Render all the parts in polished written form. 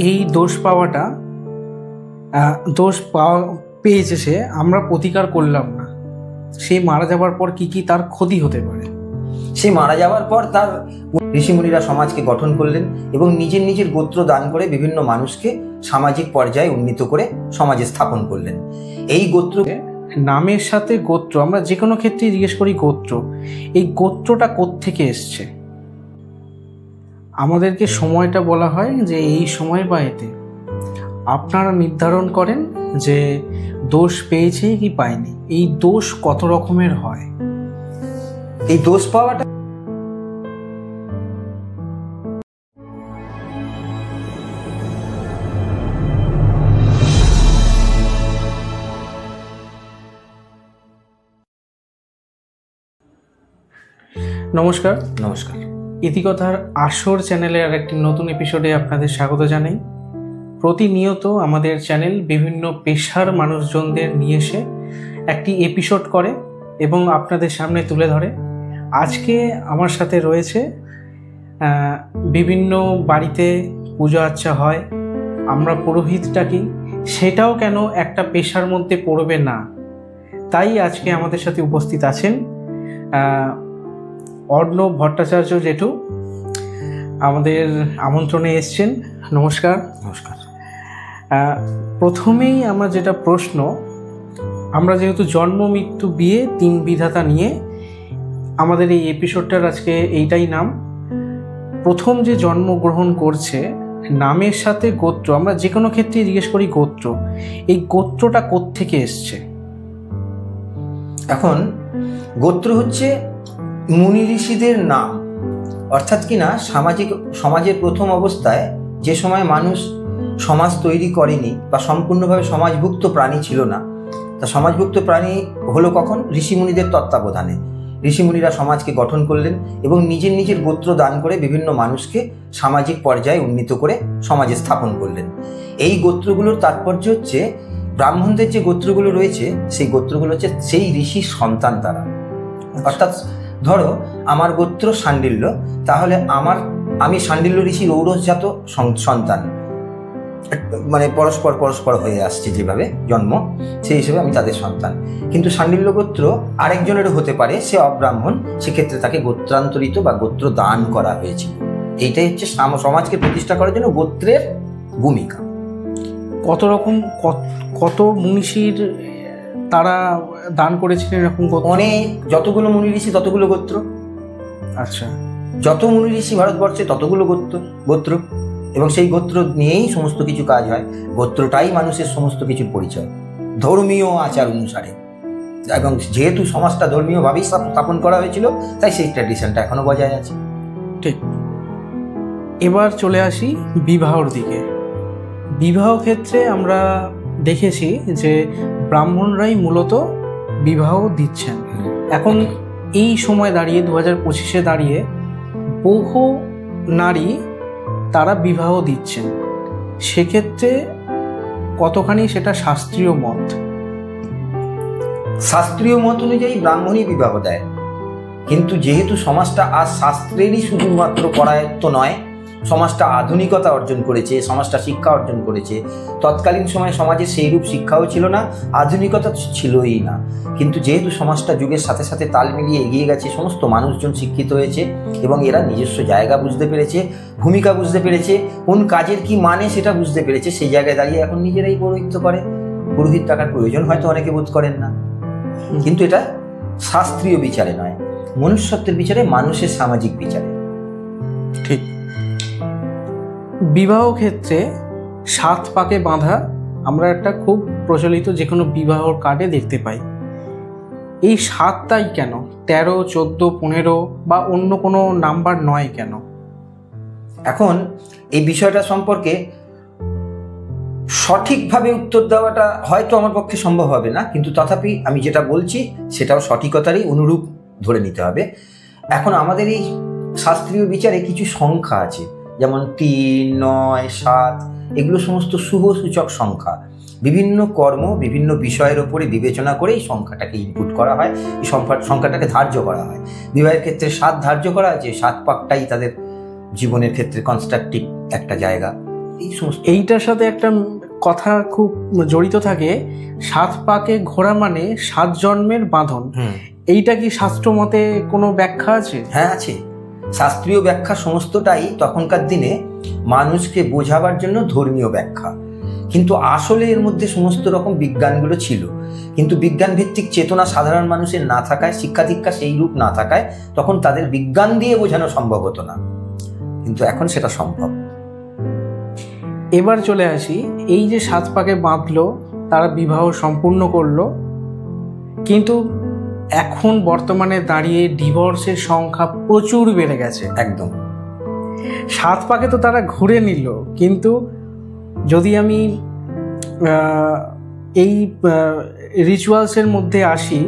এই দোষ পাওয়াটা পেয়েছে সে, আমরা প্রতিকার করলাম না, সে মারা যাওয়ার পর কি কি তার ক্ষতি হতে পারে। সে মারা যাওয়ার পর তার ঋষিমুনিরা সমাজকে গঠন করলেন এবং নিজের নিজের গোত্র দান করে বিভিন্ন মানুষকে সামাজিক পর্যায়ে উন্নীত করে সমাজে স্থাপন করলেন। এই গোত্র নামের সাথে গোত্র, আমরা যে কোনো ক্ষেত্রে জিজ্ঞেস করি গোত্র, এই গোত্রটা কোত্থেকে এসছে। আমাদেরকে সময়টা বলা হয় যে এই সময় বা এতে আপনারা নির্ধারণ করেন যে দোষ পেয়েছে কি পায়নি। এই দোষ কত রকমের হয়? এই দোষ পাওয়াটা নমস্কার। নমস্কার। ইতিকথার আসর চ্যানেলের আর একটি নতুন এপিসোডে আপনাদের স্বাগত জানাই। প্রতিনিয়ত আমাদের চ্যানেল বিভিন্ন পেশার মানুষজনদের নিয়ে এসে একটি এপিসোড করে এবং আপনাদের সামনে তুলে ধরে। আজকে আমার সাথে রয়েছে বিভিন্ন বাড়িতে পূজা আর্চা হয়, আমরা পুরোহিত ডাকি, সেটাও কেন একটা পেশার মধ্যে পড়বে না। তাই আজকে আমাদের সাথে উপস্থিত আছেন অর্ণব ভট্টাচার্য জেঠু, আমাদের আমন্ত্রণে এসছেন। নমস্কার। নমস্কার। প্রথমেই আমার যেটা প্রশ্ন, আমরা যেহেতু জন্ম মৃত্যু বিয়ে তিন বিধাতা নিয়ে আমাদের এই এপিসোডটার আজকে এইটাই নাম, প্রথম যে জন্মগ্রহণ করছে নামের সাথে গোত্র, আমরা যে কোনো ক্ষেত্রে জিজ্ঞেস করি গোত্র, এই গোত্রটা কোত্থেকে এসছে? এখন গোত্র হচ্ছে মুনি ঋষিদের নাম, অর্থাৎ কিনা সমাজের প্রথম অবস্থায় যে সময় মানুষ সমাজ তৈরি করেনি বা সম্পূর্ণভাবে সমাজভুক্ত প্রাণী ছিল না, তা সমাজভুক্ত প্রাণী হলো কখন? ঋষিমুনিদের তত্ত্বাবধানে। ঋষিমুনিরা সমাজকে গঠন করলেন এবং নিজের নিজের গোত্র দান করে বিভিন্ন মানুষকে সামাজিক পর্যায়ে উন্নীত করে সমাজে স্থাপন করলেন। এই গোত্রগুলোর তাৎপর্য হচ্ছে ব্রাহ্মণদের যে গোত্রগুলো রয়েছে সেই গোত্রগুলো হচ্ছে সেই ঋষির সন্তান তারা। অর্থাৎ ধরো আমার গোত্র শাণ্ডিল্য, তাহলে আমি শাণ্ডিল্য ঋষির ঔরসজাত সন্তান, মানে পরস্পর হয়ে আসছে যেভাবে জন্ম, সেই হিসেবে আমি তাদের সন্তান। কিন্তু শাণ্ডিল্য গোত্র আরেকজনেরও হতে পারে, সে অব্রাহ্মণ, সেক্ষেত্রে তাকে গোত্রান্তরিত বা গোত্র দান করা হয়েছিল। এইটাই হচ্ছে সমাজকে প্রতিষ্ঠা করার জন্য গোত্রের ভূমিকা। কত রকম, কত মনীষীর তারা দান করেছিলেন এরকম? অনেক, যতগুলো মুনি ঋষি ততগুলো গোত্র। আচ্ছা, যত মুনি ঋষি ভারতবর্ষে ততগুলো গোত্র, এবং সেই গোত্র নিয়েই সমস্ত কিছু কাজ হয়। গোত্রটাই মানুষের সমস্ত কিছুর পরিচয় ধর্মীয় আচার অনুসারে, এবং যেহেতু সমাজটা ধর্মীয়ভাবেই স্থাপন করা হয়েছিল তাই সেই ট্র্যাডিশনটা এখনো বজায় আছে। ঠিক। এবার চলে আসি বিবাহর দিকে। বিবাহ ক্ষেত্রে আমরা দেখেছি যে ব্রাহ্মণরাই মূলত বিবাহ দিচ্ছেন। এখন এই সময় দাঁড়িয়ে 2025-এ দাঁড়িয়ে বহু নারী তারা বিবাহ দিচ্ছেন, সেক্ষেত্রে কতখানি সেটা শাস্ত্রীয় মত? শাস্ত্রীয় মত অনুযায়ী ব্রাহ্মণই বিবাহ দেয়, কিন্তু যেহেতু সমাজটা আজ শাস্ত্রেরই শুধুমাত্র করায়ত্ত নয়, সমাজটা আধুনিকতা অর্জন করেছে, সমাজটা শিক্ষা অর্জন করেছে। তৎকালীন সময়ে সমাজে সেইরূপ শিক্ষাও ছিল না, আধুনিকতা ছিলই না। কিন্তু যেহেতু সমাজটা যুগের সাথে সাথে তাল মিলিয়ে এগিয়ে গেছে, সমস্ত মানুষজন শিক্ষিত হয়েছে এবং এরা নিজস্ব জায়গা বুঝতে পেরেছে, ভূমিকা বুঝতে পেরেছে, কোন কাজের কি মানে সেটা বুঝতে পেরেছে, সেই জায়গায় দাঁড়িয়ে এখন নিজেরাই পৌরোহিত্য করে। পুরোহিত টাকার প্রয়োজন হয়তো অনেকে বোধ করেন না, কিন্তু এটা শাস্ত্রীয় বিচারে নয়, মনুষ্যত্বের বিচারে, মানুষের সামাজিক বিচারে। ঠিক। বিবাহ ক্ষেত্রে 7 পাকে বাঁধা আমরা একটা খুব প্রচলিত যে কোনো বিবাহর কার্ডে দেখতে পাই। এই 7টাই কেন 13, 14, 15 বা অন্য কোনো নাম্বার নয় কেন? এখন এই বিষয়টা সম্পর্কে সঠিকভাবে উত্তর দেওয়াটা হয়তো আমার পক্ষে সম্ভব হবে না, কিন্তু তথাপি আমি যেটা বলছি সেটাও সঠিকতারই অনুরূপ ধরে নিতে হবে। এখন আমাদের এই শাস্ত্রীয় বিচারে কিছু সংখ্যা আছে, যেমন 3, 9, 7, এগুলো সমস্ত শুভ সূচক সংখ্যা। বিভিন্ন কর্ম, বিভিন্ন বিষয়ের ওপরে বিবেচনা করে এই সংখ্যাটাকে ইনপুট করা হয়, এই সংখ্যাটাকে ধার্য করা হয়। বিবাহের ক্ষেত্রে 7 ধার্য করা আছে, 7 পাকটাই তাদের জীবনের ক্ষেত্রে কনস্ট্রাকটিভ একটা জায়গা। এই সমস্ত। এইটার সাথে একটা কথা খুব জড়িত থাকে, 7 পাকে ঘোরা মানে 7 জন্মের বাঁধন। এইটা কি শাস্ত্র মতে কোনো ব্যাখ্যা আছে? হ্যাঁ আছে, শাস্ত্রীয় ব্যাখ্যা সমস্তটাই তখনকার দিনে মানুষকে বোঝাবার জন্য ধর্মীয় ব্যাখ্যা, কিন্তু আসলে এর মধ্যে সমস্ত রকম বিজ্ঞানগুলো ছিল, কিন্তু বিজ্ঞান ভিত্তিক চেতনা সাধারণ মানুষের না থাকায়, শিক্ষা দীক্ষা সেই রূপ না থাকায় তখন তাদের বিজ্ঞান দিয়ে বোঝানো সম্ভব হতো না, কিন্তু এখন সেটা সম্ভব। এবার চলে আসি, এই যে 7 পাকে বাঁধলো, তারা বিবাহ সম্পূর্ণ করলো, কিন্তু এখন বর্তমানে দাঁড়িয়ে ডিভোর্সের সংখ্যা প্রচুর বেড়ে গেছে। একদম। 7 পাকে তো তারা ঘুরে নিল, কিন্তু যদি আমি এই রিচুয়ালসের মধ্যে আসি,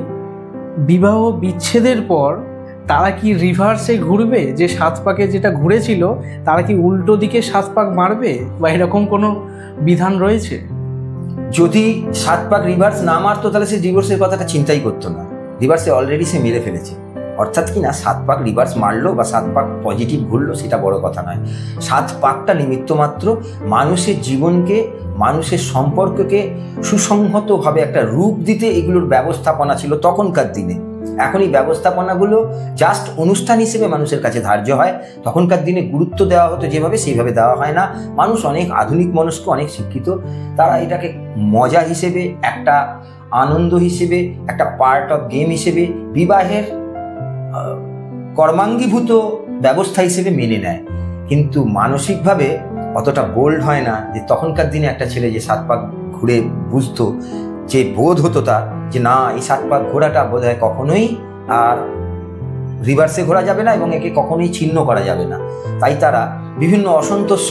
বিবাহ বিচ্ছেদের পর তারা কি রিভার্সে ঘুরবে? যে 7 পাকে যেটা ঘুরেছিল তারা কি উল্টো দিকে 7 পাক মারবে, বা এরকম কোনো বিধান রয়েছে? যদি 7 পাক রিভার্স না মারতো তাহলে সে ডিভোর্সের কথাটা চিন্তাই করতো না, রিভার্সে অলরেডি সে মেরে ফেলেছে। অর্থাৎ কি না, 7 পাক রিভার্স মারলো বা 7 পাক পজিটিভ ঘুরলো সেটা বড় কথা নয়, 7 পাকটা নিমিত্ত মাত্র মানুষের জীবনকে, মানুষের সম্পর্ককে সুসংহতভাবে একটা রূপ দিতে এগুলোর ব্যবস্থাপনা ছিল তখনকার দিনে। এখন এই ব্যবস্থাপনাগুলো জাস্ট অনুষ্ঠান হিসেবে মানুষের কাছে ধার্য হয়, তখনকার দিনে গুরুত্ব দেওয়া হতো যেভাবে সেইভাবে দেওয়া হয় না। মানুষ অনেক আধুনিক মনস্ক, অনেক শিক্ষিত, তারা এটাকে মজা হিসেবে, একটা আনন্দ হিসেবে, একটা পার্ট অফ গেম হিসেবে, বিবাহের কর্মাঙ্গীভূত ব্যবস্থা হিসেবে মেনে নেয়, কিন্তু মানসিকভাবে অতটা বোল্ড হয় না। যে তখনকার দিনে একটা ছেলে যে 7 পাক ঘুরে বুঝতো, যে বোধ হতো তার যে না, এই 7 পাক ঘোরাটা বোধ হয় কখনোই আর রিভার্সে ঘোরা যাবে না এবং একে কখনোই ছিন্ন করা যাবে না। তাই তারা বিভিন্ন অসন্তোষ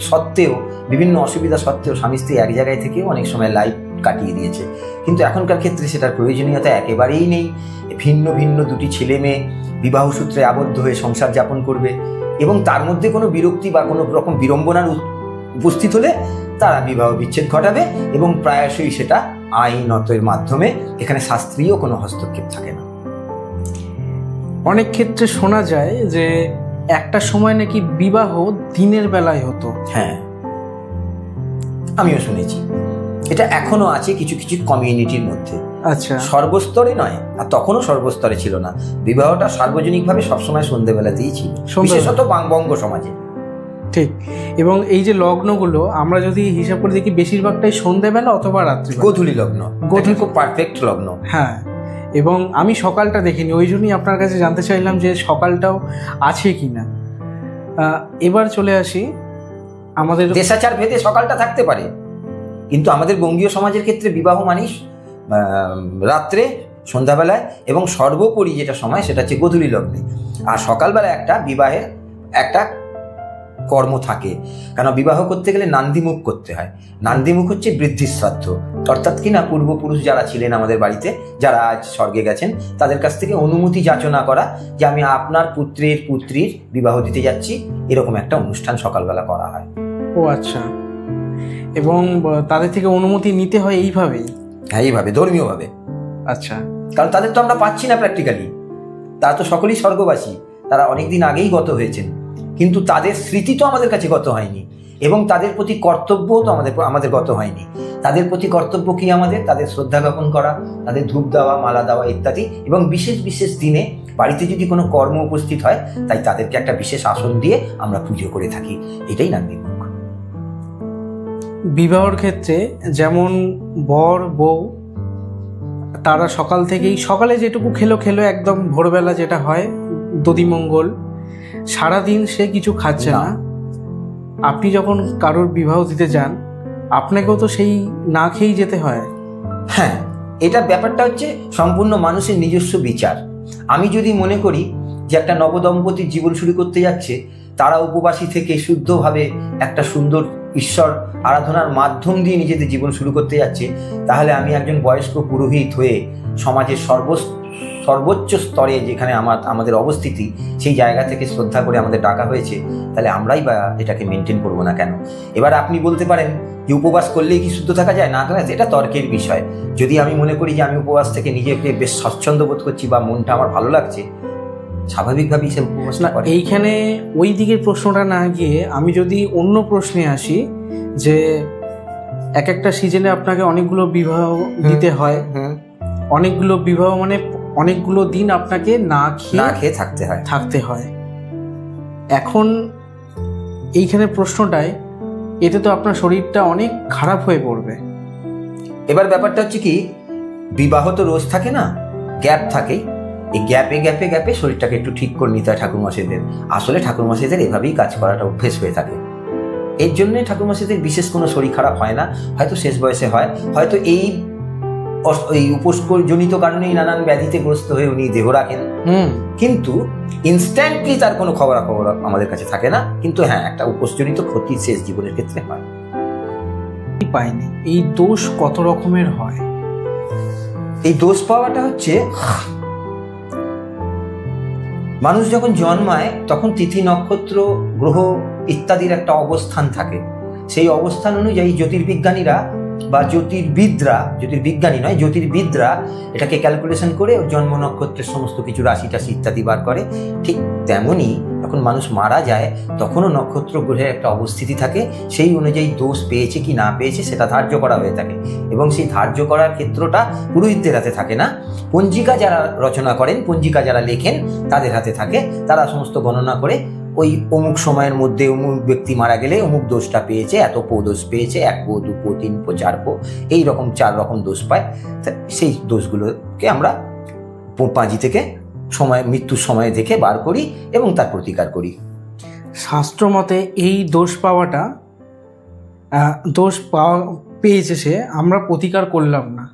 সত্ত্বেও, বিভিন্ন অসুবিধা সত্ত্বেও স্বামী স্ত্রী এক জায়গায় থেকেও অনেক সময় লাইফ কাটিয়ে দিয়েছে, কিন্তু এখনকার ক্ষেত্রে সেটার প্রয়োজনীয়তা একেবারেই নেই। ভিন্ন ভিন্ন দুটি ছেলে মেয়ে বিবাহ সূত্রে আবদ্ধ হয়ে সংসার যাপন করবে, এবং তার মধ্যে কোনো বিরক্তি বা কোনো রকম বিড়ম্বনার উপস্থিত হলে তারা বিবাহ বিচ্ছেদ ঘটাবে, এবং প্রায়শই সেটা আইনতের মাধ্যমে, এখানে শাস্ত্রীয় কোনো হস্তক্ষেপ থাকে না। অনেক ক্ষেত্রে শোনা যায় যে একটা সময় নাকি বিবাহ দিনের বেলায় হতো। হ্যাঁ, আমিও শুনেছি, এটা এখনো আছে কিছু কিছু কমিউনিটির মধ্যে। আচ্ছা, সর্বস্তরে নয়, আর তখনও সর্বস্তরে ছিল না। বিবাহটা সার্বজনিকভাবে সবসময় সন্ধ্যেবেলাতেই ছিল, বিশেষত বঙ্গ সমাজে। ঠিক। এবং এই যে লগ্নগুলো আমরা যদি হিসাব করে দেখি, বেশিরভাগটাই সন্ধ্যেবেলা অথবা রাত্রি, গোধূলি লগ্ন। গোধূলি খুব পারফেক্ট লগ্ন। হ্যাঁ, এবং আমি সকালটা দেখিনি, ওই জন্যই আপনার কাছে জানতে চাইলাম যে সকালটাও আছে কিনা। এবার চলে আসি, আমাদের দেশাচার ভেদে সকালটা থাকতে পারে, কিন্তু আমাদের বঙ্গীয় সমাজের ক্ষেত্রে বিবাহ মানেই রাত্রে, সন্ধ্যাবেলায়, এবং সর্বোপরি যেটা সময় সেটা হচ্ছে গোধূলি লগ্নে। আর সকালবেলা একটা বিবাহের একটা কর্ম থাকে, কারণ বিবাহ করতে গেলে নান্দিমুখ করতে হয়। নান্দিমুখ হচ্ছে বৃদ্ধির শ্রাদ্ধ, অর্থাৎ কিনা পূর্বপুরুষ যারা ছিলেন আমাদের বাড়িতে, যারা আজ স্বর্গে গেছেন, তাদের কাছ থেকে অনুমতি যাচনা করা যে আমি আপনার পুত্রের পুত্রীর বিবাহ দিতে যাচ্ছি, এরকম একটা অনুষ্ঠান সকালবেলা করা হয়। ও আচ্ছা, এবং তাদের থেকে অনুমতি নিতে হয় এইভাবেই? হ্যাঁ, এইভাবে, ধর্মীয়ভাবে। আচ্ছা, কারণ তাদের তো আমরা পাচ্ছি না প্র্যাকটিক্যালি, তারা তো সকলেই স্বর্গবাসী, তারা অনেকদিন আগেই গত হয়েছেন, কিন্তু তাদের স্মৃতি তো আমাদের কাছে গত হয়নি, এবং তাদের প্রতি কর্তব্যও তো আমাদের গত হয়নি। তাদের প্রতি কর্তব্য কি আমাদের? তাদের শ্রদ্ধা জ্ঞাপন করা, তাদের ধূপ দেওয়া, মালা দেওয়া ইত্যাদি, এবং বিশেষ বিশেষ দিনে বাড়িতে যদি কোনো কর্ম উপস্থিত হয়, তাই তাদেরকে একটা বিশেষ আসন দিয়ে আমরা পুজো করে থাকি। এটাই নান্দিমুখ। বিবাহর ক্ষেত্রে যেমন বর বউ তারা সকাল থেকেই, সকালে যেটুকু খেলো, একদম ভোরবেলা যেটা হয় দধিমঙ্গল, সারাদিন সে কিছু খাচ্ছে না। আপনি যখন কারোর বিবাহ দিতে যান, আপনাকেও তো সেই না খেয়েই যেতে হয়। হ্যাঁ, এটা ব্যাপারটা হচ্ছে সম্পূর্ণ মানুষের নিজস্ব বিচার। আমি যদি মনে করি যে একটা নবদম্পতির জীবন শুরু করতে যাচ্ছে, তারা উপবাসী থেকে শুদ্ধভাবে একটা সুন্দর ঈশ্বর আরাধনার মাধ্যম দিয়ে নিজেদের জীবন শুরু করতে যাচ্ছে, তাহলে আমি একজন বয়স্ক পুরোহিত হয়ে সমাজের সর্বোচ্চ স্তরে যেখানে আমাদের অবস্থিতি, সেই জায়গা থেকে শ্রদ্ধা করে আমাদের ডাকা হয়েছে, তাহলে আমরাই বা এটাকে মেনটেন করবো না কেন? এবার আপনি বলতে পারেন যে উপবাস করলেই কি শুদ্ধ থাকা যায়? না, এটা তর্কের বিষয়। যদি আমি মনে করি যে আমি উপবাস থেকে নিজেকে বেশ স্বচ্ছন্দ বোধ করছি বা মনটা আমার ভালো লাগছে, স্বাভাবিকভাবেই সে উপবাসটা করে। এইখানে ওই দিকের প্রশ্নটা না গিয়ে আমি যদি অন্য প্রশ্নে আসি, যে এক একটা সিজনে আপনাকে অনেকগুলো বিবাহ দিতে হয়, অনেকগুলো বিবাহ মানে অনেকগুলো দিন আপনাকে না খেয়ে থাকতে হয়। এখন এইখানে প্রশ্নটায়, এতে তো আপনার শরীরটা অনেক খারাপ হয়ে পড়বে। এবার ব্যাপারটা হচ্ছে কি, বিবাহ তো রোজ থাকে না, গ্যাপ থাকে। এই গ্যাপে শরীরটাকে একটু ঠিক করে নিতে হয় ঠাকুরমশাইদের। আসলে ঠাকুরমশাইদের এভাবেই কাজ করাটা অভ্যেস হয়ে থাকে। এর জন্যই ঠাকুরমশাইদের বিশেষ কোনো শরীর খারাপ হয় না। হয়তো শেষ বয়সে হয়, হয়তো এই উপোসজনিত কারণেই নানান ব্যাধিতে গ্রস্ত হয়ে উনি দেহ রাখেন, কিন্তু ইনস্ট্যান্টলি তার কোনো খবরাখবর আমাদের কাছে থাকে না। কিন্তু হ্যাঁ, একটা উপোসজনিত ক্ষতি শেষ জীবনের ক্ষেত্রে হয়। পাইনি। এই দোষ কত রকমের হয়? এই দোষ পাওয়াটা হচ্ছে, মানুষ যখন জন্মায় তখন তিথি নক্ষত্র গ্রহ ইত্যাদির একটা অবস্থান থাকে। সেই অবস্থান অনুযায়ী জ্যোতির্বিজ্ঞানীরা বা জ্যোতির্বিদরা এটাকে ক্যালকুলেশন করে জন্ম নক্ষত্রের সমস্ত কিছু রাশি টাশি ইত্যাদি বার করে। ঠিক তেমনই যখন মানুষ মারা যায় তখনও নক্ষত্র গ্রহের একটা অবস্থিতি থাকে, সেই অনুযায়ী দোষ পেয়েছে কি না পেয়েছে সেটা ধার্য করা হয়ে থাকে। এবং সেই ধার্য করার ক্ষেত্রটা পুরোহিতদের হাতে থাকে না, পঞ্জিকা যারা রচনা করেন, পঞ্জিকা যারা লেখেন তাদের হাতে থাকে। তারা সমস্ত গণনা করে ওই অমুক সময়ের মধ্যে অমুক ব্যক্তি মারা গেলে অমুক দোষটা পেয়েছে, এত পো দোষ পেয়েছে, 1 পো 2 পো 3 পো 4 পো, এইরকম 4 রকম দোষ পায়। সেই দোষগুলোকে আমরা পাঁজি থেকে মৃত্যুর সময় দেখে বার করি এবং তার প্রতিকার করি। শাস্ত্র মতে এই দোষ পেয়েছে সে, আমরা প্রতিকার করলাম না,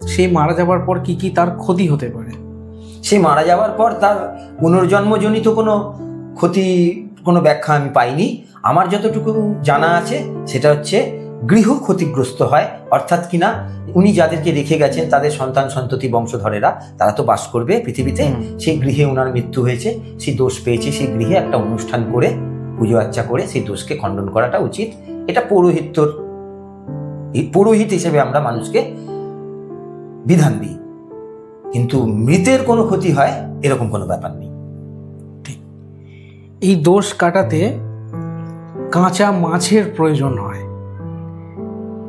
সে মারা যাবার পর কি কি তার ক্ষতি হতে পারে? সে মারা যাওয়ার পর তার পুনর্জন্মজনিত কোনো ব্যাখ্যা আমি পাইনি। আমার যতটুকু জানা আছে সেটা হচ্ছে গৃহ ক্ষতিগ্রস্ত হয়, অর্থাৎ কিনা উনি যাদেরকে রেখে গেছেন তাদের সন্তান সন্ততি বংশধরেরা তারা তো বাস করবে পৃথিবীতে, সেই গৃহে ওনার মৃত্যু হয়েছে, সেই দোষ পেয়েছে, সেই গৃহে একটা অনুষ্ঠান করে পুজো আর্চা করে সেই দোষকে খণ্ডন করাটা উচিত। এটা পুরোহিত হিসেবে আমরা মানুষকে বিধান দিই, কিন্তু মৃতের কোনো ক্ষতি হয় এরকম কোনো ব্যাপার নেই। এই দোষ কাটাতে কাঁচা মাছের প্রয়োজন হয়,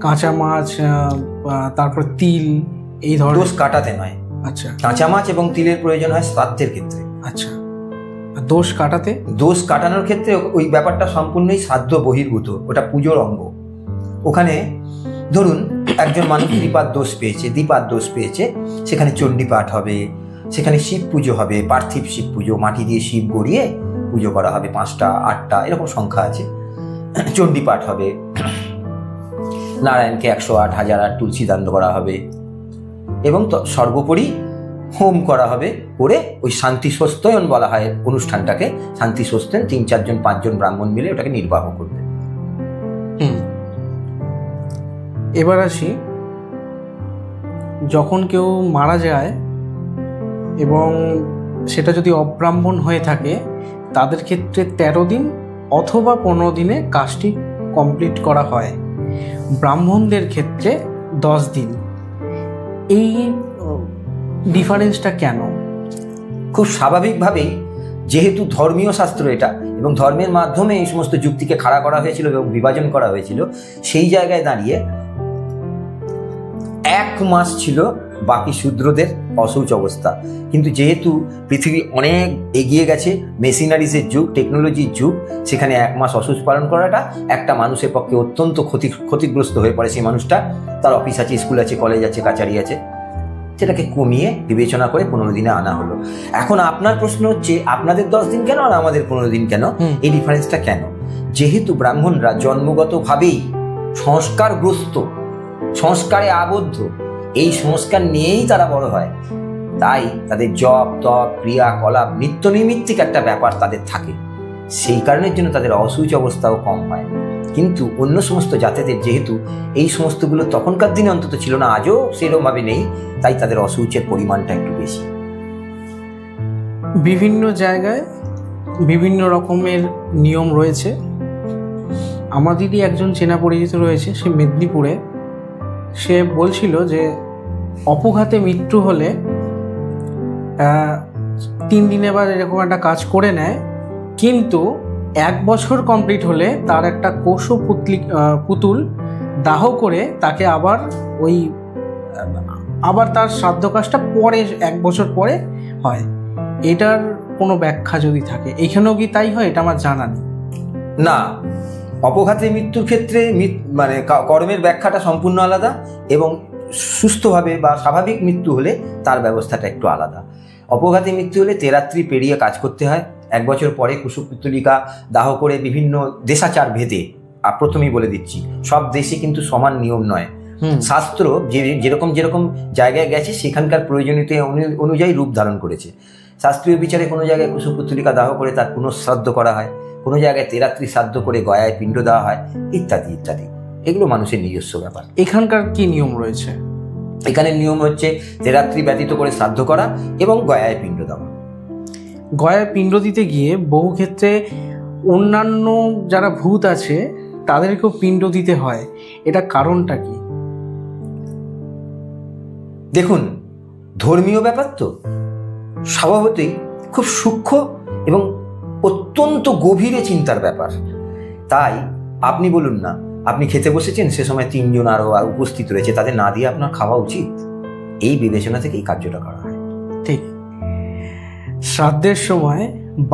কাঁচা মাছ, তারপর তিল, এই ধরনের। দোষ কাটাতে নয়, আচ্ছা, কাঁচা মাছ এবং তিলের প্রয়োজন হয় শ্রাদ্ধের ক্ষেত্রে। আচ্ছা, দোষ কাটানোর ক্ষেত্রে ওই ব্যাপারটা সম্পূর্ণই শ্রাদ্ধ বহির্ভূত, ওটা পুজোর অঙ্গ। ওখানে ধরুন একজন মানুষ দ্বিপাদ দোষ পেয়েছে, সেখানে চণ্ডী পাঠ হবে, সেখানে শিব পুজো হবে, পার্থিব শিব পুজো, মাটি দিয়ে শিব গড়িয়ে পুজো করা হবে, 5টা 8টা এরকম সংখ্যা আছে। চণ্ডী পাঠ হবে, নারায়ণকে 108 1008 তুলসী দান করা হবে, এবং সর্বোপরি হোম করা হবে। করে ওই শান্তি স্বস্ত্যয়ন বলা হয় অনুষ্ঠানটাকে, শান্তি স্বস্ত্যয়ন 3 4 জন 5 জন ব্রাহ্মণ মিলে ওটাকে নির্বাহ করবে। এবার আসি, যখন কেউ মারা যায় এবং সেটা যদি অব্রাহ্মণ হয়ে থাকে তাদের ক্ষেত্রে 13 দিন অথবা 15 দিনে কাজটি কমপ্লিট করা হয়। ব্রাহ্মণদের ক্ষেত্রে 10 দিন। এই ডিফারেন্সটা কেন? খুব স্বাভাবিকভাবেই, যেহেতু ধর্মীয় শাস্ত্র এটা এবং ধর্মের মাধ্যমে এই সমস্ত যুক্তিকে খাড়া করা হয়েছিল এবং বিভাজন করা হয়েছিল, সেই জায়গায় দাঁড়িয়ে 1 মাস ছিল বাকি শূদ্রদের অশৌচ অবস্থা। কিন্তু যেহেতু পৃথিবী অনেক এগিয়ে গেছে, মেশিনারিজের যুগ, টেকনোলজির যুগ, সেখানে 1 মাস অশৌচ পালন করাটা একটা মানুষের পক্ষে অত্যন্ত ক্ষতিগ্রস্ত হয়ে পড়ে। সেই মানুষটা, তার অফিস আছে, স্কুল আছে, কলেজ আছে, কাচারি আছে, সেটাকে কমিয়ে বিবেচনা করে 15 দিনে আনা হলো। এখন আপনার প্রশ্ন হচ্ছে, আপনাদের 10 দিন কেন আর আমাদের 15 দিন কেন? এই ডিফারেন্সটা কেন? যেহেতু ব্রাহ্মণরা জন্মগতভাবেই সংস্কারগ্রস্ত, সংস্কারে আবদ্ধ, এই সংস্কার নিয়েই তারা বড় হয়, তাই তাদের জপ তপ ক্রিয়াকলাপ নিত্য নৈমিত্তিক একটা ব্যাপার তাদের থাকে। সেই কারণের জন্য তাদের অশৌচ অবস্থাও কম হয়। কিন্তু অন্য সমস্ত জাতিদের যেহেতু এই সমস্তগুলো তখনকার দিনে অন্তত ছিল না, আজও সেরকমভাবে নেই, তাই তাদের অশৌচের পরিমাণটা একটু বেশি। বিভিন্ন জায়গায় বিভিন্ন রকমের নিয়ম রয়েছে। আমাদেরই একজন চেনা পরিচিত রয়েছে, সে মেদিনীপুরে। সে বলছিল যে অপঘাতে মৃত্যু হলে 3 দিনে বা এরকম একটা কাজ করে নেয়, কিন্তু 1 বছর কমপ্লিট হলে তার একটা কোষ পুতুল দাহ করে তাকে আবার তার শ্রাদ্ধ কাজটা পরে 1 বছর পরে হয়। এটার কোনো ব্যাখ্যা যদি থাকে, এখানেও কি তাই হয়? এটা আমার জানা নেই। না, অপঘাতে মৃত্যুর ক্ষেত্রে মানে কর্মের ব্যাখ্যাটা সম্পূর্ণ আলাদা, এবং সুস্থভাবে বা স্বাভাবিক মৃত্যু হলে তার ব্যবস্থাটা একটু আলাদা। অপঘাতে মৃত্যু হলে তেরাত্রি পেরিয়ে কাজ করতে হয়। 1 বছর পরে কুশপুত্তলিকা দাহ করে বিভিন্ন দেশাচার ভেদে, প্রথমেই বলে দিচ্ছি, সব দেশে কিন্তু সমান নিয়ম নয়। শাস্ত্র যেরকম যেরকম জায়গায় গেছে সেখানকার প্রয়োজনীয়তা অনুযায়ী রূপ ধারণ করেছে। শাস্ত্রীয় বিচারে কোনো জায়গায় কুশপুত্তলিকা দাহ করে তার পুনঃশ্রাদ্ধ করা হয়, কোনো জায়গায় তেরাত্রি শ্রাদ্ধ করে গয়ায় পিণ্ড দেওয়া হয়, ইত্যাদি ইত্যাদি। এগুলো মানুষের নিজস্ব ব্যাপার। এখানকার কি নিয়ম রয়েছে? এখানে নিয়ম হচ্ছে তেরাত্রি ব্যতীত করে শ্রাদ্ধ করা এবং গয়ায় পিণ্ড দেওয়া। গয়ায় পিণ্ড দিতে গিয়ে বহু ক্ষেত্রে অন্যান্য যারা ভূত আছে তাদেরকেও পিণ্ড দিতে হয়, এটা কারণটা কি? দেখুন, ধর্মীয় ব্যাপার তো স্বভাবতই খুব সূক্ষ্ম এবং অত্যন্ত গভীরে চিন্তার ব্যাপার। তাই আপনি বলুন না, আপনি খেতে বসেছেন, সে সময় 3 জন আরো উপস্থিত রয়েছে, তাদের না দিয়ে আপনার খাওয়া উচিত। এই বিবেচনা থেকেই কার্যটা করা হয়। ঠিক। শ্রাদ্ধের সময়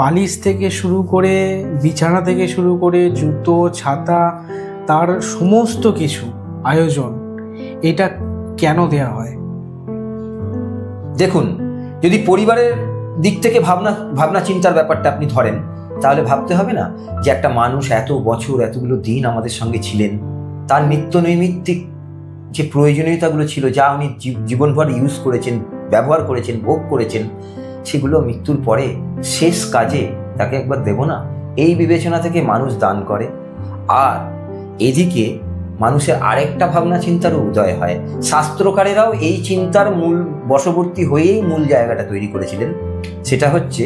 বালিশ থেকে শুরু করে, বিছানা থেকে শুরু করে, জুতো, ছাতা, তার সমস্ত কিছু আয়োজন, এটা কেন দেয়া হয়? দেখুন, যদি পরিবারের দিক থেকে ভাবনা চিন্তার ব্যাপারটা আপনি ধরেন, তাহলে ভাবতে হবে না যে একটা মানুষ এত বছর এতগুলো দিন আমাদের সঙ্গে ছিলেন, তার নিত্য নৈমিত্তিক যে প্রয়োজনীয়তাগুলো ছিল, যা উনি জীবনভর ইউজ করেছেন, ব্যবহার করেছেন, ভোগ করেছেন, সেগুলো মৃত্যুর পরে শেষ কাজে তাকে একবার দেব না, এই বিবেচনা থেকে মানুষ দান করে। আর এদিকে মানুষের আরেকটা ভাবনা চিন্তারও উদয় হয়। শাস্ত্রকারেরাও এই চিন্তার মূল বশবর্তী হয়েই মূল জায়গাটা তৈরি করেছিলেন। সেটা হচ্ছে,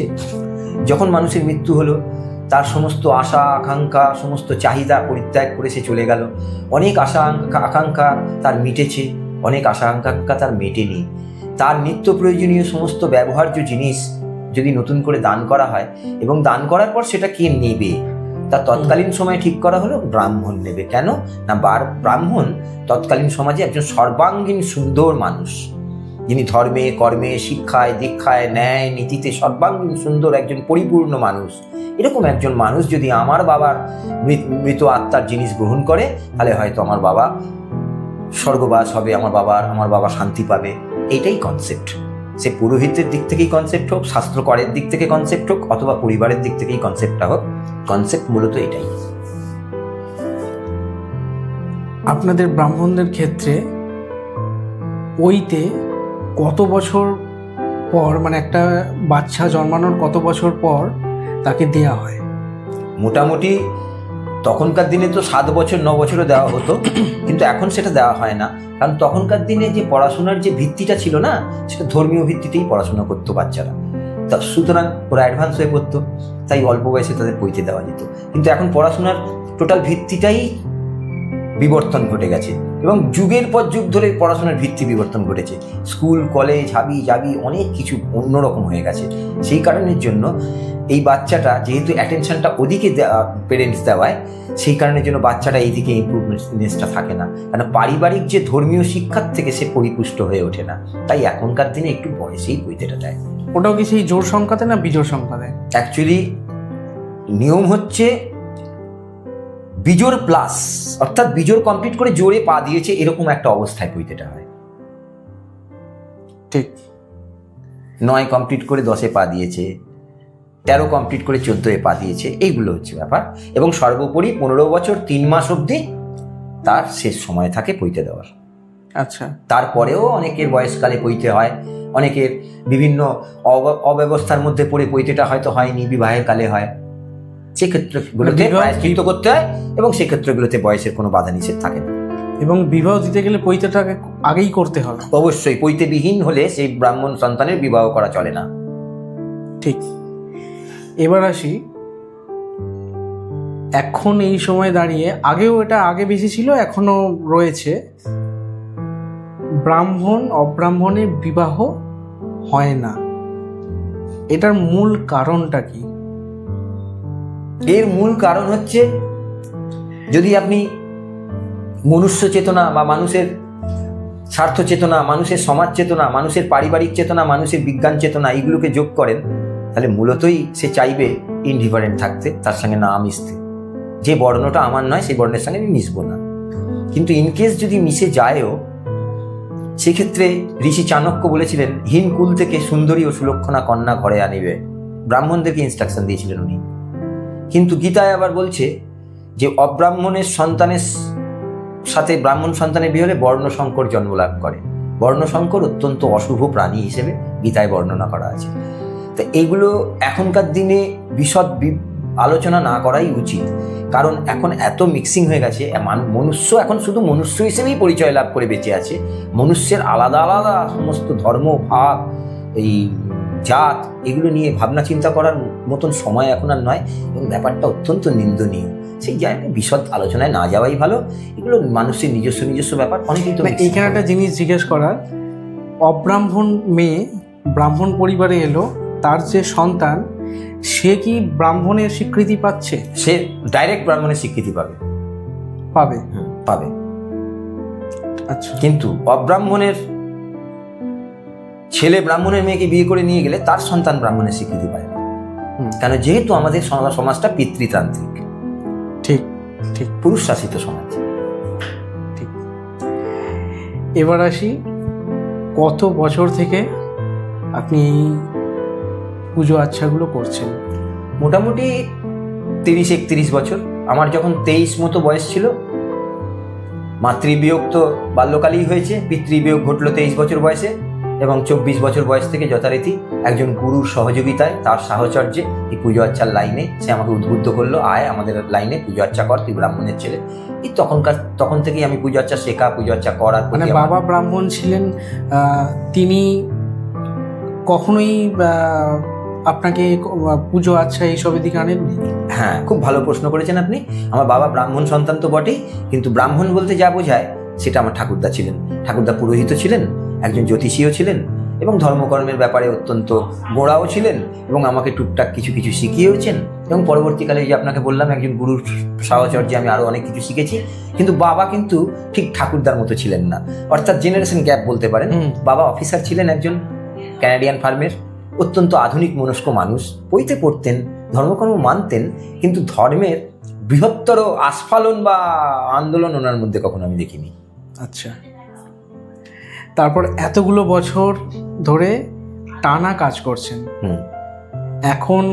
যখন মানুষের মৃত্যু হলো, তার সমস্ত আশা আকাঙ্ক্ষা, সমস্ত চাহিদা পরিত্যাগ করে সে চলে গেল। অনেক আশা আকাঙ্ক্ষা তার মিটেছে, অনেক আশা আকাঙ্ক্ষা তার মেটেনি। তার নিত্য প্রয়োজনীয় সমস্ত ব্যবহার্য জিনিস যদি নতুন করে দান করা হয়, এবং দান করার পর সেটা কে নেবে, তার তৎকালীন সময় ঠিক করা হলো ব্রাহ্মণ নেবে। কেন না, ব্রাহ্মণ তৎকালীন সমাজে একজন সর্বাঙ্গীন সুন্দর মানুষ, যিনি ধর্মে, কর্মে, শিক্ষায়, দীক্ষায়, ন্যায় নীতিতে সর্বাঙ্গীন সুন্দর একজন পরিপূর্ণ মানুষ। এরকম একজন মানুষ যদি আমার বাবার মৃত আত্মার জিনিস গ্রহণ করে, তাহলে হয়তো আমার বাবা স্বর্গবাস হবে, আমার বাবা শান্তি পাবে। এটাই কনসেপ্ট। সে পুরোহিতের দিক থেকেই কনসেপ্ট হোক, শাস্ত্রকরের দিক থেকে কনসেপ্ট হোক, অথবা পরিবারের দিক থেকেই কনসেপ্টটা হোক, কনসেপ্ট মূলত এটাই। আপনাদের ব্রাহ্মণদের ক্ষেত্রে ওইতে কত বছর পর, মানে একটা বাচ্চা জন্মানোর কত বছর পর তাকে দেয়া হয়? মোটামুটি তখনকার দিনে তো 7 বছর 9 বছরও দেওয়া হতো, কিন্তু এখন সেটা দেওয়া হয় না। কারণ তখনকার দিনে যে পড়াশোনার যে ভিত্তিটা ছিল না, সেটা ধর্মীয় ভিত্তিতেই পড়াশোনা করতো বাচ্চারা। তা সুতরাং ওরা অ্যাডভান্স হয়ে পড়তো, তাই অল্প বয়সে তাদের পইতে দেওয়া যেত। কিন্তু এখন পড়াশোনার টোটাল ভিত্তিটাই বিবর্তন ঘটে গেছে, এবং যুগের পর যুগ ধরে পড়াশোনার ভিত্তি বিবর্তন ঘটেছে। স্কুল, কলেজ, হাবি জাবি অনেক কিছু অন্যরকম হয়ে গেছে। সেই কারণের জন্য এই বাচ্চাটা, যেহেতু অ্যাটেনশনটা ওদিকে পেরেন্টস দেওয়ায়, সেই কারণের জন্য বাচ্চাটা এইদিকে ইম্প্রুভনেসটা থাকে না। কারণ পারিবারিক যে ধর্মীয় শিক্ষার থেকে সে পরিপুষ্ট হয়ে ওঠে না। তাই এখনকার দিনে একটু বয়সেই পইতেটা দেয়। ওটাও কি সেই জোর সংখ্যাতে না বিজোড় সংখ্যাতে? অ্যাকচুয়ালি নিয়ম হচ্ছে বিজোড় প্লাস, অর্থাৎ বিজোড় কমপ্লিট করে জোরে পা দিয়েছে, এরকম একটা অবস্থায় পইতেটা হয়। ঠিক। 9 কমপ্লিট করে 10-এ পা দিয়েছে, 13 কমপ্লিট করে 14-এ পা দিয়েছে, এইগুলো হচ্ছে ব্যাপার। এবং সর্বোপরি 15 বছর 3 মাস অবধি তার শেষ সময় থাকে পইতে দেওয়ার। আচ্ছা। তারপরেও অনেকের বয়সকালে পইতে হয়, অনেকের বিভিন্ন অব্যবস্থার মধ্যে পড়ে পইতেটা হয়তো হয়নি, বিবাহের কালে হয়। সেক্ষেত্রগুলোতে প্রায়শ্চিত্ত করতে হয়, এবং সেক্ষেত্রগুলোতে বয়সের কোনো বাধা নিষেধ থাকে না। এবং বিবাহ দিতে গেলে পৈতেটাকে আগেই করতে হবে। অবশ্যই, পৈতেবিহীন হলে সেই ব্রাহ্মণ সন্তানের বিবাহ করা চলে না। ঠিক। এবার আসি, এখন এই সময় দাঁড়িয়ে, আগেও এটা আগে বেশি ছিল, এখনো রয়েছে, ব্রাহ্মণ অব্রাহ্মণের বিবাহ হয় না। এটার মূল কারণটা কি? এর মূল কারণ হচ্ছে, যদি আপনি মনুষ্য চেতনা বা মানুষের স্বার্থ চেতনা, মানুষের সমাজ চেতনা, মানুষের পারিবারিক চেতনা, মানুষের বিজ্ঞান চেতনা, এইগুলোকে যোগ করেন, তাহলে মূলতই সে চাইবে ইনডিফারেন্ট থাকতে, তার সঙ্গে না মিশতে। যে বর্ণটা আমার নয় সেই বর্ণের সঙ্গে আমি মিশবো না। কিন্তু ইনকেস যদি মিশে যায়ও, সেক্ষেত্রে ঋষি চাণক্য বলেছিলেন, হীন কুল থেকে সুন্দরী ও সুলক্ষণা কন্যা ঘরে আনিবে, ব্রাহ্মণদেরকে ইনস্ট্রাকশন দিয়েছিলেন উনি। কিন্তু গীতায় আবার বলছে যে অব্রাহ্মণের সন্তানের সাথে ব্রাহ্মণ সন্তানের বিয়ে হলে বর্ণসংকর জন্মলাভ করে। বর্ণসংকর অত্যন্ত অশুভ প্রাণী হিসেবে গীতায় বর্ণনা করা আছে। তো এইগুলো এখনকার দিনে বিশদ আলোচনা না করাই উচিত, কারণ এখন এত মিক্সিং হয়ে গেছে। মনুষ্য এখন শুধু মনুষ্য হিসেবেই পরিচয় লাভ করে বেঁচে আছে। মনুষ্যের আলাদা আলাদা সমস্ত ধর্ম, ভাব, এই জাত, এগুলো নিয়ে ভাবনা চিন্তা করার মতন সময় এখন আর নয়, এবং ব্যাপারটা অত্যন্ত নিন্দনীয়। সেই জায়গায় বিশদ আলোচনায় না যাওয়াই ভালো। এগুলো মানুষের নিজস্ব ব্যাপার। অনেকেই তো এইখানে একটা জিনিস জিজ্ঞেস করার, অব্রাহ্মণ মেয়ে ব্রাহ্মণ পরিবারে এলো, তার যে সন্তান সে কি ব্রাহ্মণের স্বীকৃতি পাচ্ছে? সে ডাইরেক্ট ব্রাহ্মণের স্বীকৃতি পাবে। পাবে। আচ্ছা। কিন্তু অব্রাহ্মণের ছেলে ব্রাহ্মণের মেয়েকে বিয়ে করে নিয়ে গেলে তার সন্তান ব্রাহ্মণের স্বীকৃতি পায় না। কেন? যেহেতু আমাদের সমাজটা পিতৃতান্ত্রিক। ঠিক ঠিক, পুরুষ শাসিত সমাজ। ঠিক। এবার আসি, কত বছর থেকে আপনি এই পুজো আচ্ছাগুলো করছেন? মোটামুটি 30-31 বছর। আমার যখন 23 মতো বয়স ছিল, মাতৃবিয়োগ তো বাল্যকালেই হয়েছে, পিতৃবিয়োগ ঘটলো 23 বছর বয়সে, এবং 24 বছর বয়স থেকে যথারীতি একজন গুরুর সহযোগিতায়, তার সাহচর্যে এই পুজো আচ্ছার লাইনে সে আমাকে উদ্বুদ্ধ করলো, আয় আমাদের লাইনে পুজো আচ্ছা কর, তুই ব্রাহ্মণের ছেলে। এই তখন থেকেই আমি পুজো আচ্ছা শেখা, পুজো আচ্ছা করার। মানে বাবা ব্রাহ্মণ ছিলেন, তিনি কখনোই আপনাকে পুজো আচ্ছা এইসবের দিকে আনেননি? হ্যাঁ, খুব ভালো প্রশ্ন করেছেন আপনি। আমার বাবা ব্রাহ্মণ সন্তান তো বটেই, কিন্তু ব্রাহ্মণ বলতে যা বোঝায় সেটা আমার ঠাকুরদা ছিলেন। ঠাকুরদা পুরোহিত ছিলেন, একজন জ্যোতিষীও ছিলেন, এবং ধর্মকর্মের ব্যাপারে অত্যন্ত গোড়াও ছিলেন, এবং আমাকে টুকটাক কিছু কিছু শিখিয়েওছেন। এবং পরবর্তীকালে যে আপনাকে বললাম, একজন গুরুর সাহচর্যে আমি আরও অনেক কিছু শিখেছি। কিন্তু বাবা কিন্তু ঠিক ঠাকুরদার মতো ছিলেন না, অর্থাৎ জেনারেশন গ্যাপ বলতে পারেন। বাবা অফিসার ছিলেন, একজন ক্যানাডিয়ান ফার্মের, অত্যন্ত আধুনিক মনস্ক মানুষ, বইতে পড়তেন, ধর্মকর্ম মানতেন, কিন্তু ধর্মের বৃহত্তর আস্ফালন বা আন্দোলন ওনার মধ্যে কখনো আমি দেখিনি। আচ্ছা। তারপর এতগুলো বছর ধরে টানা কাজ করছেন, এখন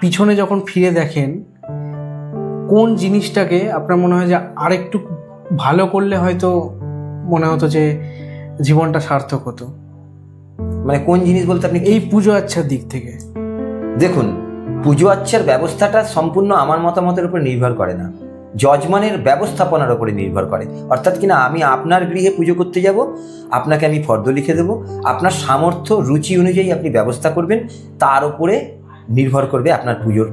পিছনে যখন ফিরে দেখেন, কোন জিনিসটাকে আপনার মনে হয় যে আরেকটু ভালো করলে হয়তো মনে হতো যে জীবনটা সার্থক হতো? মানে কোন জিনিস বলতে আপনি? এই পুজো আচ্ছার দিক থেকে দেখুন, পুজো আচ্ছার ব্যবস্থাটা সম্পূর্ণ আমার মতামতের উপর নির্ভর করে না, যজমানের ব্যবস্থাপনার উপরে নির্ভর করে। অর্থাৎ কিনা আমি আপনার গৃহে পুজো করতে যাব, আপনাকে আমি ফর্দ লিখে দেবো, আপনার সামর্থ্য রুচি অনুযায়ী আপনি ব্যবস্থা করবেন, তার উপরে নির্ভর করবে আপনার পুজোর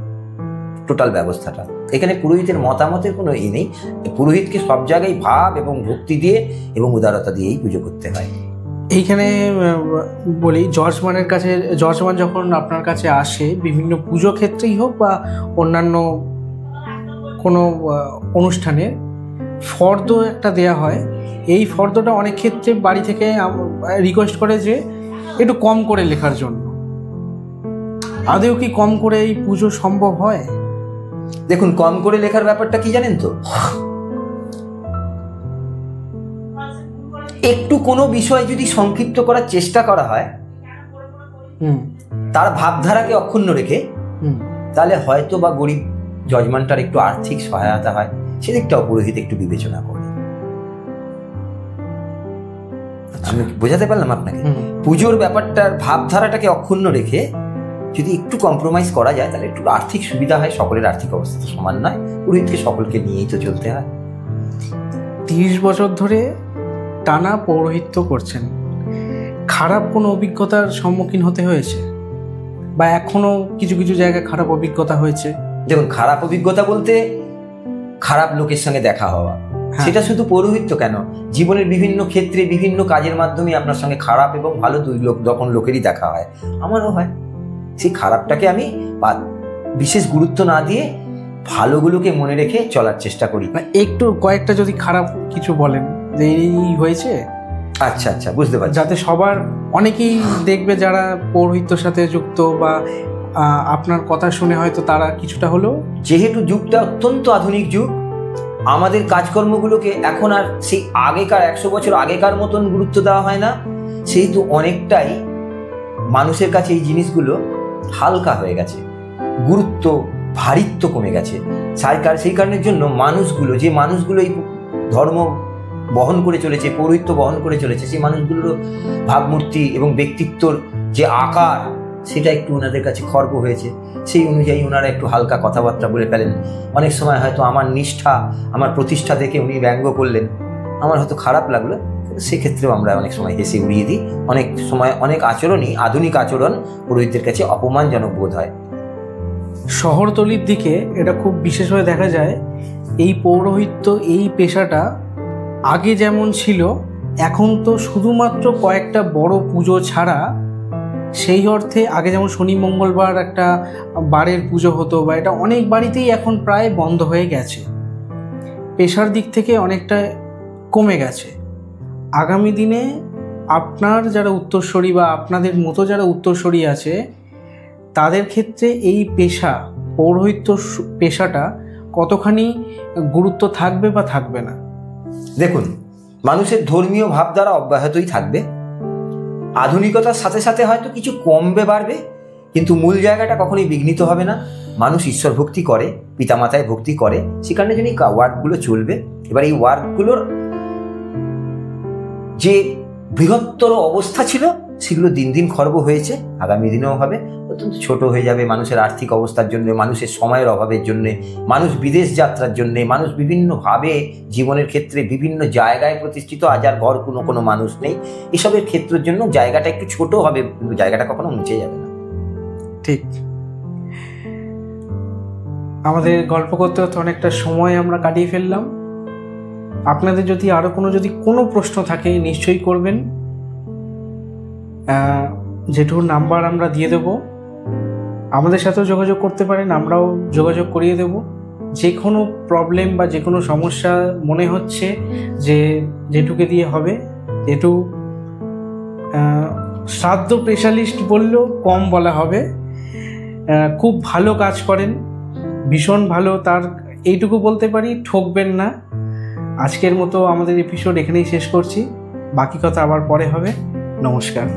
টোটাল ব্যবস্থাটা। এখানে পুরোহিতের মতামতের কোনো নেই। পুরোহিতকে সব জায়গায় ভাব এবং ভক্তি দিয়ে এবং উদারতা দিয়েই পুজো করতে হয়। এইখানে বলি, জজমান যখন আপনার কাছে আসে, বিভিন্ন পুজো ক্ষেত্রেই হোক বা অন্যান্য কোনো অনুষ্ঠানে, ফর্দ একটা দেয়া হয়। এই ফর্দটা অনেক ক্ষেত্রে বাড়ি থেকে রিকোয়েস্ট করে যে একটু কম করে লেখার জন্য। আদৌ কি কম করে এই পুজো সম্ভব হয়? দেখুন, কম করে লেখার ব্যাপারটা কি জানেন তো, একটু কোনো বিষয় যদি সংক্ষিপ্ত করার চেষ্টা করা হয়, তার ভাবধারাকে অক্ষুণ্ণ রেখে, তাহলে হয়তো বা গরিব জজমানটার একটু আর্থিক সহায়তা হয়, সেদিকটাও পুরোহিত একটু বিবেচনা করে। আমি বোঝাতে পারলাম আপনাকে? পুজোর ব্যাপারটার ভাবধারাটাকে অক্ষুণ্ণ রেখে যদি একটু কম্প্রোমাইজ করা যায়, তাহলে একটু আর্থিক সুবিধা হয়। সকলের আর্থিক অবস্থা তো সমান নয়, পুরোহিতকে সকলকে নিয়েই তো চলতে হয়। 30 বছর ধরে টানা পৌরোহিত্য করছেন, খারাপ কোনো অভিজ্ঞতার সম্মুখীন হতে হয়েছে, বা এখনো কিছু কিছু জায়গায় খারাপ অভিজ্ঞতা হয়েছে? দেখুন, খারাপ অভিজ্ঞতা বলতে খারাপ লোকের সঙ্গে দেখা হওয়া, সেটা শুধু পৌরোহিত্য কেন, জীবনের বিভিন্ন ক্ষেত্রে বিভিন্ন কাজের মাধ্যমে আপনার সঙ্গে খারাপ এবং ভালো দুই লোকেরই দেখা হয়, আমারও হয়। সেই খারাপটাকে আমি বিশেষ গুরুত্ব না দিয়ে ভালোগুলোকে মনে রেখে চলার চেষ্টা করি। একটু কয়েকটা যদি খারাপ কিছু বলেন যে এই হয়েছে, আচ্ছা আচ্ছা, বুঝতে পারছি, যাতে সবার অনেকেই দেখবে যারা পৌরোহিত্যর সাথে যুক্ত বা আপনার কথা শুনে হয়তো তারা কিছুটা হলেও, যেহেতু যুগটা অত্যন্ত আধুনিক যুগ, আমাদের কাজকর্মগুলোকে এখন আর সেই আগেকার 100 বছর আগেকার মতন গুরুত্ব দেওয়া হয় না, সেহেতু অনেকটাই মানুষের কাছে এই জিনিসগুলো হালকা হয়ে গেছে, গুরুত্ব ভারিত্ব কমে গেছে। সেই কারণের জন্য যে মানুষগুলো এই ধর্ম বহন করে চলেছে, পৌরোহিত্য বহন করে চলেছে, সেই মানুষগুলোর ভাবমূর্তি এবং ব্যক্তিত্বর যে আকার, সেটা একটু ওনাদের কাছে খর্ব হয়েছে। সেই অনুযায়ী ওনারা একটু হালকা কথাবার্তা বলে ফেলেন। অনেক সময় হয়তো আমার নিষ্ঠা, আমার প্রতিষ্ঠা দেখে উনি ব্যঙ্গ করলেন, আমার হয়তো খারাপ লাগলো, সেক্ষেত্রেও আমরা অনেক সময় হেসে উড়িয়ে দিই। অনেক সময় অনেক আচরণই, আধুনিক আচরণ পুরোহিতদের কাছে অপমানজনক বোধ হয়। শহরতলির দিকে এটা খুব বিশেষভাবে দেখা যায়। এই পৌরোহিত্য, এই পেশাটা আগে যেমন ছিল, এখন তো শুধুমাত্র কয়েকটা বড় পুজো ছাড়া, সেই অর্থে আগে যেমন শনি মঙ্গলবার একটা বারের পুজো হতো, বা এটা অনেক বাড়িতেই এখন প্রায় বন্ধ হয়ে গেছে, পেশার দিক থেকে অনেকটা কমে গেছে। আগামী দিনে আপনার যারা উত্তরসূরি বা আপনাদের মতো যারা উত্তরসূরি আছে, তাদের ক্ষেত্রে এই পেশা, পৌরোহিত্য পেশাটা কতখানি গুরুত্ব থাকবে বা থাকবে না? দেখুন, মানুষের ধর্মীয় ভাবধারা অব্যাহতই থাকবে, আধুনিকতার সাথে সাথে হয়তো কিছু কমবে বাড়বে, কিন্তু মূল জায়গাটা কখনোই বিঘ্নিত হবে না। মানুষ ঈশ্বর ভক্তি করে, পিতামাতায় ভক্তি করে, সে কারণে জন্য ওয়ার্কগুলো চলবে। এবার এই ওয়ার্কগুলোর যে বৃহত্তর অবস্থা ছিল, সেগুলো দিন দিন খর্ব হয়েছে, আগামী দিনেও হবে, অত্যন্ত ছোট হয়ে যাবে। মানুষের আর্থিক অবস্থার জন্য, মানুষের সময়ের অভাবের জন্য, মানুষ বিদেশ যাত্রার জন্য, মানুষ বিভিন্নভাবে জীবনের ক্ষেত্রে বিভিন্ন জায়গায় প্রতিষ্ঠিত, আজ আর ঘর কোনো মানুষ নেই, এসবের ক্ষেত্রের জন্য জায়গাটা একটু ছোট হবে, কিন্তু জায়গাটা কখনো মুছে যাবে না। ঠিক। আমাদের গল্প করতে করতে অনেকটা সময় আমরা কাটিয়ে ফেললাম। আপনাদের যদি আরও কোনো প্রশ্ন থাকে নিশ্চয়ই করবেন। জেঠুর নাম্বার আমরা দিয়ে দেব, আমাদের সাথেও যোগাযোগ করতে পারেন, আমরাও যোগাযোগ করিয়ে দেব। যে কোনো প্রবলেম বা যে কোনো সমস্যা মনে হচ্ছে যে জেঠুকে দিয়ে হবে, জেঠু শ্রাদ্ধ স্পেশালিস্ট বললেও কম বলা হবে, খুব ভালো কাজ করেন, ভীষণ ভালো। তার এইটুকু বলতে পারি, ঠকবেন না। আজকের মতো আমাদের এপিসোড এখানেই শেষ করছি, বাকি কথা আবার পরে হবে। নমস্কার।